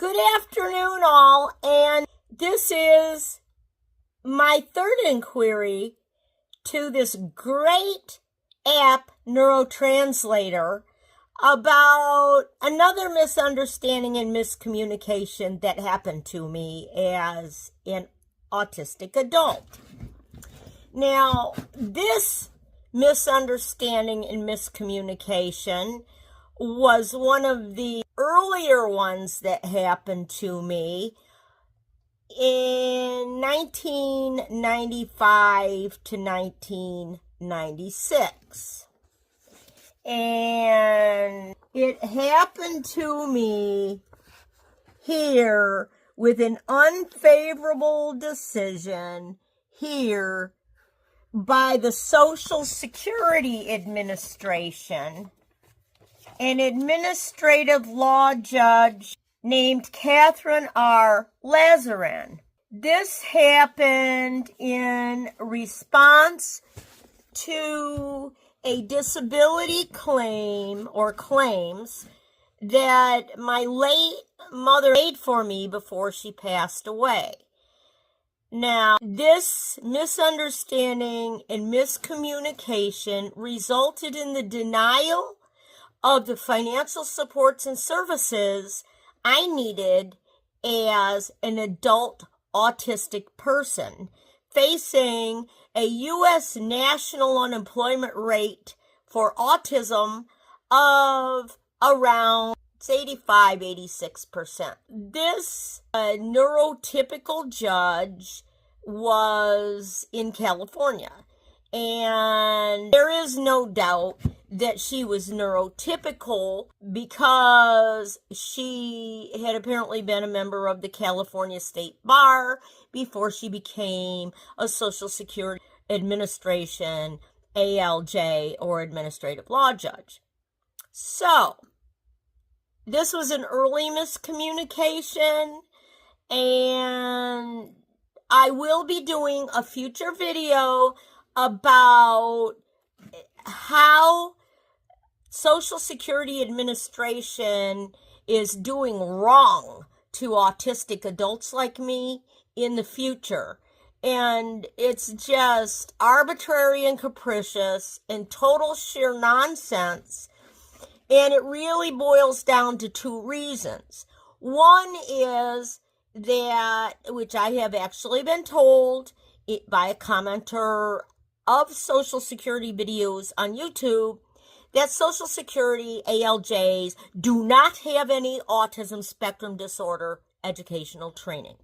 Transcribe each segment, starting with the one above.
Good afternoon, all, and this is my third inquiry to this great app, NeuroTranslator, about another misunderstanding and miscommunication that happened to me as an autistic adult. Now, this misunderstanding and miscommunication was one of the earlier ones that happened to me in 1995 to 1996. And it happened to me here with an unfavorable decision here by the Social Security Administration, an administrative law judge named Catherine R. Lazuran. This happened in response to a disability claim or claims that my late mother made for me before she passed away. Now, this misunderstanding and miscommunication resulted in the denial of the financial supports and services I needed as an adult autistic person, facing a U.S. national unemployment rate for autism of around 85-86%. This neurotypical judge was in California, and there is no doubt that she was neurotypical because she had apparently been a member of the California State Bar before she became a Social Security Administration ALJ or administrative law judge. So, this was an early miscommunication, and I will be doing a future video about how Social Security Administration is doing wrong to autistic adults like me in the future. And it's just arbitrary and capricious and total sheer nonsense. And it really boils down to two reasons. One is that, which I have actually been told by a commenter of Social Security videos on YouTube, that Social Security ALJs do not have any autism spectrum disorder educational training.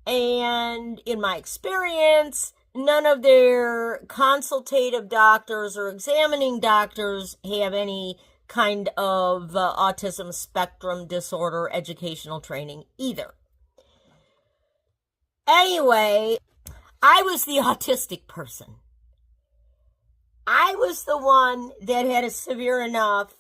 And in my experience, none of their consultative doctors or examining doctors have any kind of autism spectrum disorder educational training either. Anyway, I was the autistic person. I was the one that had a severe enough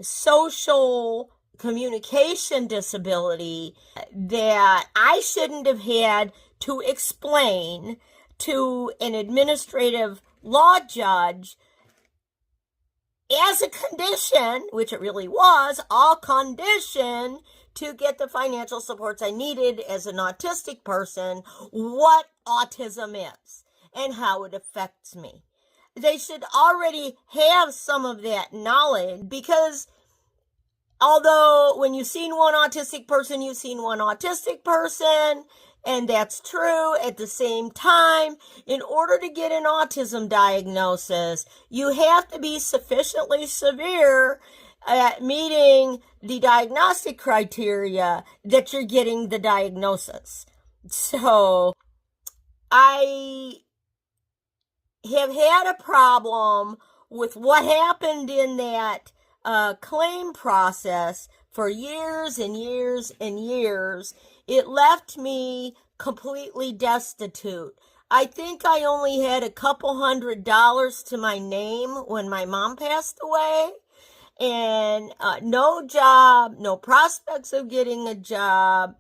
social communication disability that I shouldn't have had to explain to an administrative law judge as a condition, which it really was, a condition to get the financial supports I needed as an autistic person, what autism is and how it affects me. They should already have some of that knowledge, because although when you've seen one autistic person, you've seen one autistic person, and that's true, at the same time, in order to get an autism diagnosis, you have to be sufficiently severe at meeting the diagnostic criteria that you're getting the diagnosis. So, I have had a problem with what happened in that claim process for years and years and years. It left me completely destitute. I think I only had a couple $100 to my name when my mom passed away, and no job, no prospects of getting a job,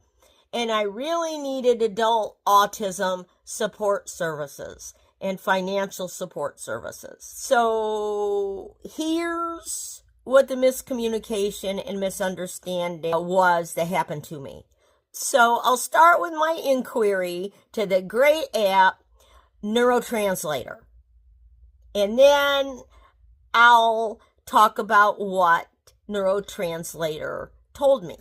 and I really needed adult autism support services and financial support services. So here's what the miscommunication and misunderstanding was that happened to me. So I'll start with my inquiry to the great app, NeuroTranslator. And then I'll talk about what NeuroTranslator told me.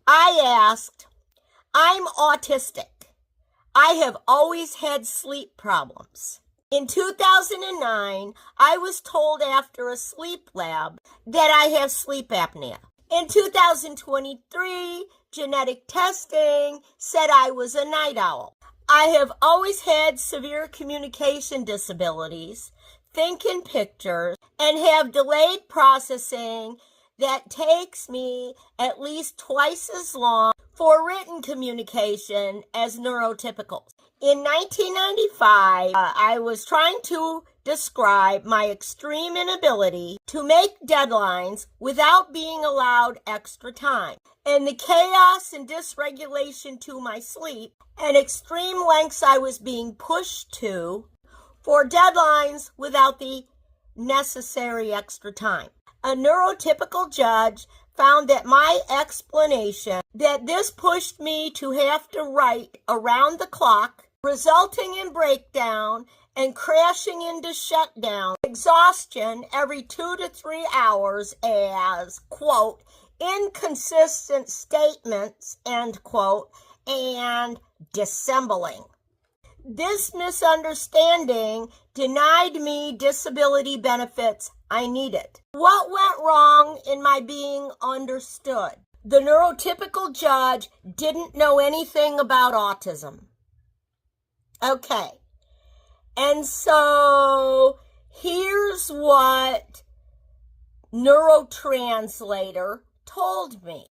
I asked, I'm autistic. I have always had sleep problems. In 2009, I was told after a sleep lab that I have sleep apnea. In 2023, genetic testing said I was a night owl. I have always had severe communication disabilities, think in pictures, and have delayed processing that takes me at least twice as long for written communication as neurotypical. In 1995, I was trying to describe my extreme inability to make deadlines without being allowed extra time, and the chaos and dysregulation to my sleep and extreme lengths I was being pushed to for deadlines without the necessary extra time. A neurotypical judge found that my explanation that this pushed me to have to write around the clock, resulting in breakdown and crashing into shutdown, exhaustion every 2 to 3 hours as, quote, inconsistent statements, end quote, and dissembling. This misunderstanding denied me disability benefits I needed. What went wrong in my being understood? The neurotypical judge didn't know anything about autism. Okay. And so here's what NeuroTranslator told me.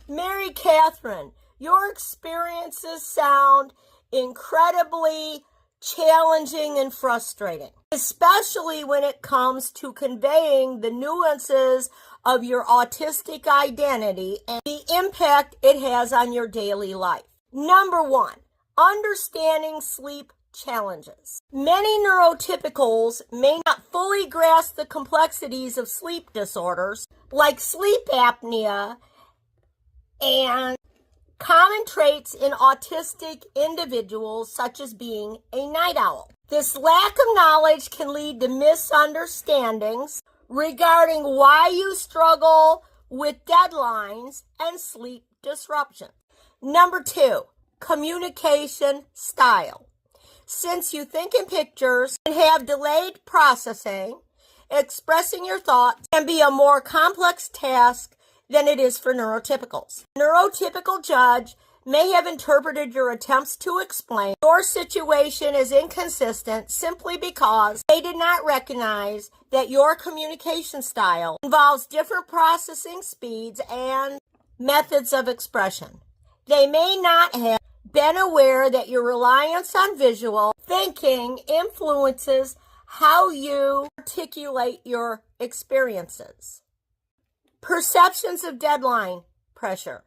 Mary Catherine, your experiences sound incredibly challenging and frustrating, especially when it comes to conveying the nuances of your autistic identity and the impact it has on your daily life. Number one, understanding sleep challenges. Many neurotypicals may not fully grasp the complexities of sleep disorders like sleep apnea and common traits in autistic individuals, such as being a night owl. This lack of knowledge can lead to misunderstandings regarding why you struggle with deadlines and sleep disruption. Number two, communication style. Since you think in pictures and have delayed processing, expressing your thoughts can be a more complex task than it is for neurotypicals. A neurotypical judge may have interpreted your attempts to explain your situation as inconsistent simply because they did not recognize that your communication style involves different processing speeds and methods of expression. They may not have been aware that your reliance on visual thinking influences how you articulate your experiences. Perceptions of deadline pressure.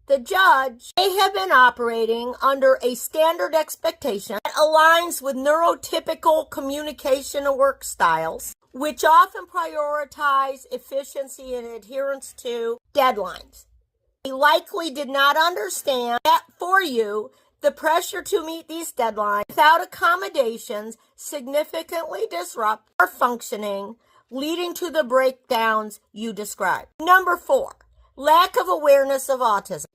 The judge may have been operating under a standard expectation that aligns with neurotypical communication and work styles, which often prioritize efficiency and adherence to deadlines. He likely did not understand that for you, the pressure to meet these deadlines without accommodations significantly disrupt your functioning, leading to the breakdowns you described. Number four, lack of awareness of autism.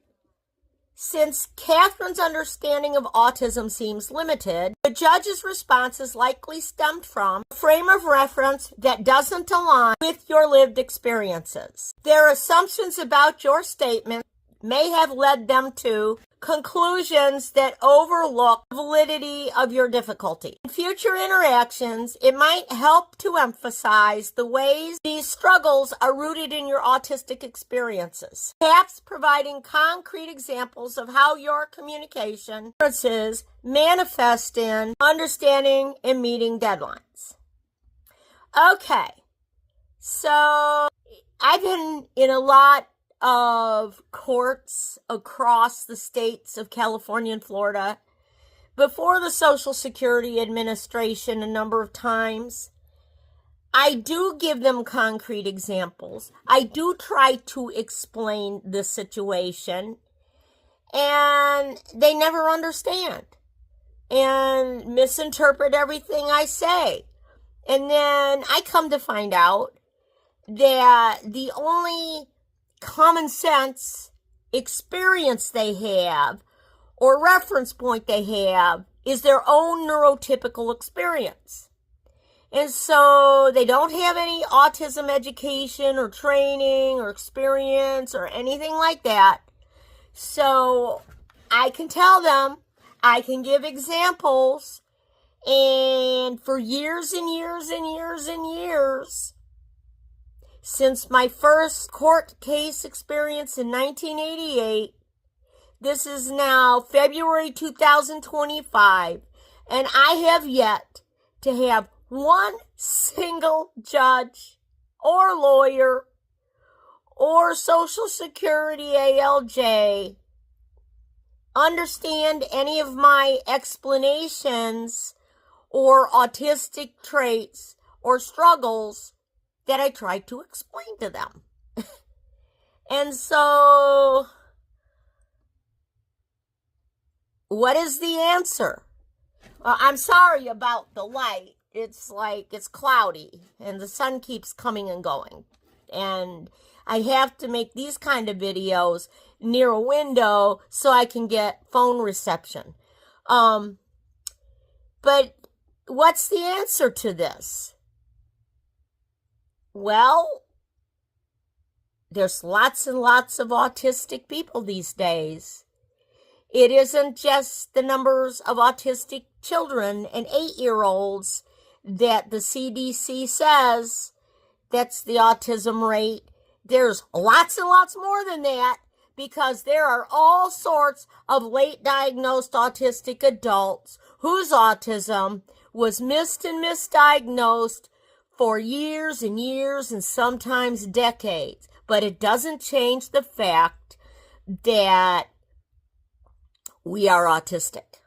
Since Catherine's understanding of autism seems limited, the judge's responses likely stemmed from a frame of reference that doesn't align with your lived experiences. Their assumptions about your statement may have led them to conclusions that overlook the validity of your difficulty. In future interactions, it might help to emphasize the ways these struggles are rooted in your autistic experiences, perhaps providing concrete examples of how your communication differences manifest in understanding and meeting deadlines. Okay, so I've been in a lot of courts across the states of California and Florida, before the Social Security Administration a number of times. I do give them concrete examples. I do try to explain the situation, and they never understand and misinterpret everything I say. And then I come to find out that the only common sense experience they have or reference point they have is their own neurotypical experience. And so they don't have any autism education or training or experience or anything like that. So I can tell them, I can give examples, and for years and years and years and years, since my first court case experience in 1988, this is now February 2025, and I have yet to have one single judge or lawyer or Social Security ALJ understand any of my explanations or autistic traits or struggles that I tried to explain to them. And so, what is the answer? I'm sorry about the light. It's cloudy and the sun keeps coming and going. And I have to make these kind of videos near a window so I can get phone reception. But what's the answer to this? Well, there's lots and lots of autistic people these days. It isn't just the numbers of autistic children and 8-year-olds that the CDC says that's the autism rate. There's lots and lots more than that, because there are all sorts of late diagnosed autistic adults whose autism was missed and misdiagnosed for years and years and sometimes decades. But it doesn't change the fact that we are autistic.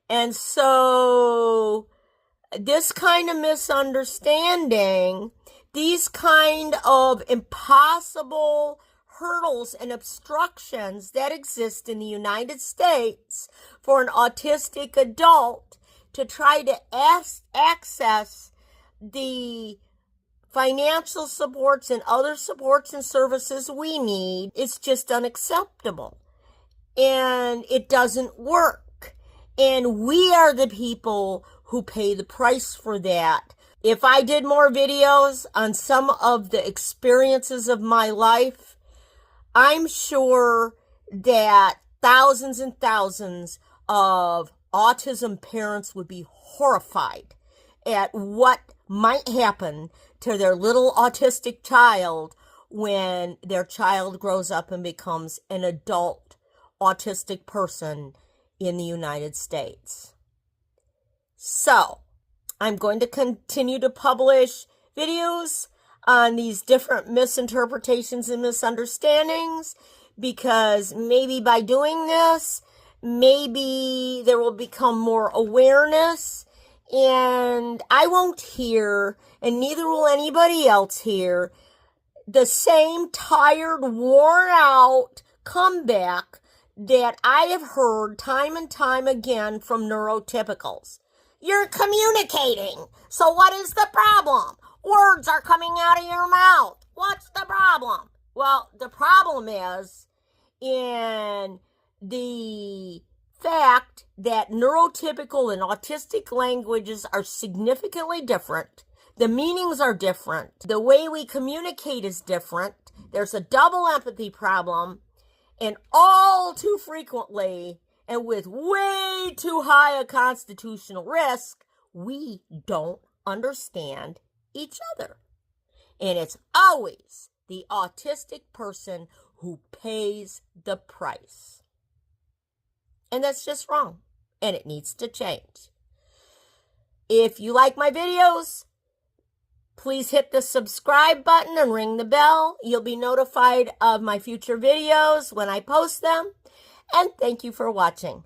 And so this kind of misunderstanding, these kind of impossible hurdles and obstructions that exist in the United States for an autistic adult to try to access the financial supports and other supports and services we need, it's just unacceptable. And it doesn't work. And we are the people who pay the price for that. If I did more videos on some of the experiences of my life, I'm sure that thousands and thousands of autism parents would be horrified at what might happen to their little autistic child when their child grows up and becomes an adult autistic person in the United States. So, I'm going to continue to publish videos on these different misinterpretations and misunderstandings, because maybe by doing this, maybe there will become more awareness, and I won't hear, and neither will anybody else hear, the same tired, worn out comeback that I have heard time and time again from neurotypicals. You're communicating, so what is the problem? Words are coming out of your mouth. What's the problem? Well, the problem is in the fact that neurotypical and autistic languages are significantly different. The meanings are different. The way we communicate is different. There's a double empathy problem, and all too frequently, and with way too high a constitutional risk, we don't understand each other. And it's always the autistic person who pays the price. And that's just wrong. And it needs to change. If you like my videos, please hit the subscribe button and ring the bell. You'll be notified of my future videos when I post them. And thank you for watching.